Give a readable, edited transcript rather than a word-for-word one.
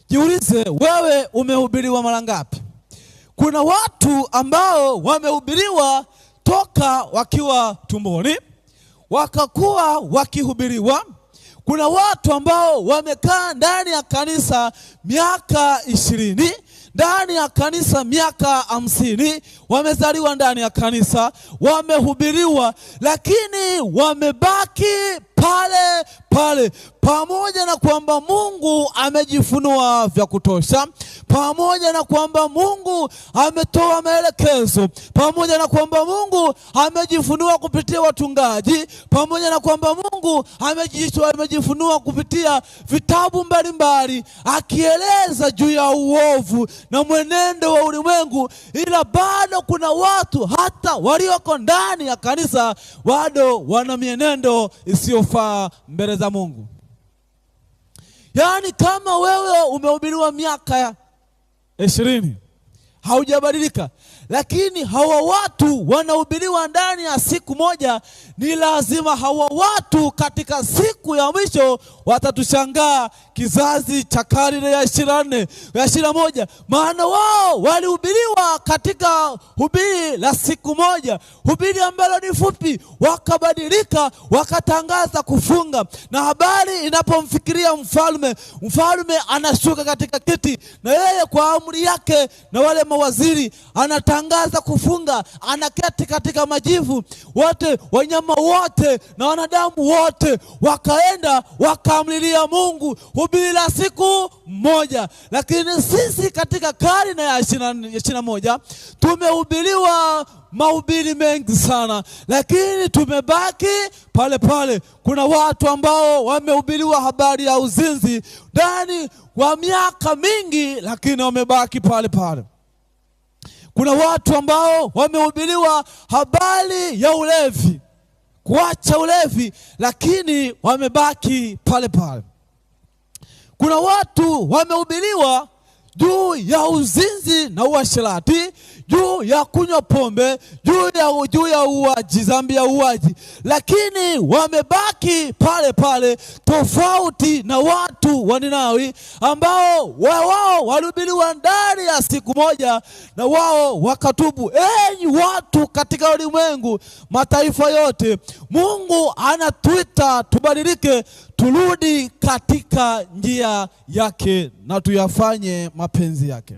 Jiulize, wewe umehubiriwa mara ngapi? Kuna watu ambao wamehubiriwa toka wakiwa tumboni, wakakuwa wakihubiriwa. Kuna watu ambao wamekaa ndani ya kanisa miaka 20, ndani ya kanisa miaka 50, wamezaliwa ndani ya kanisa, wamehubiriwa, lakini wamebaki pale pale. Pamoja na kwamba Mungu amejifunua vya kutosha, pamoja na kwamba Mungu ametoa maelekezo, pamoja na kwamba Mungu amejifunua kupitia watungaji, pamoja na kwamba Mungu amejifunua kupitia vitabu mbalimbali akieleza juu ya uovu na mwenendo wa ulimwengu, ila bado kuna watu hata walioko ndani ya kanisa bado wana mienendo isiyofaa mbele za Mungu. Yaani kama wewe umehubiriwa miaka 20 haujabadilika, lakini hawa watu wanahubiriwa ndani ya siku moja, ni lazima hawa watu katika siku ya mwisho watatushangaa, kizazi cha karne ya 24 ya 21, maana wao walihubiriwa katika hubiri la siku moja, hubiri ambalo ni fupi, wakabadilika, wakatangaza kufunga. Na habari inapomfikiria mfalme anashuka katika kiti, na yeye kwa amri yake na wale mawaziri anatangaza kufunga, anaketi katika majivu, wote wanyama wote na wanadamu wote wakaenda wakamlilia Mungu, hubiri la siku moja. Lakini sisi katika karne ya 21 tumehubiriwa mahubiri mengi sana, lakini tumebaki pale pale. Kuna watu ambao wamehubiriwa habari ya uzinzi ndani wa miaka mingi, lakini wamebaki pale pale. Kuna watu ambao wamehubiriwa habari ya ulevi, kuacha ulevi, lakini wamebaki pale pale. Kuna watu wamehubiriwa juu ya uzinzi na uasherati, juu ya kunywa pombe, juu ya uaji, dhambi ya uaji, lakini wamebaki pale pale, tofauti na watu wa Ninawi ambao wao walihubiriwa ndani ya siku moja na wao wakatubu. Enyi watu katika ulimwengu, mataifa yote, Mungu anatuita tubadilike, turudi katika njia yake na tuyafanye mapenzi yake.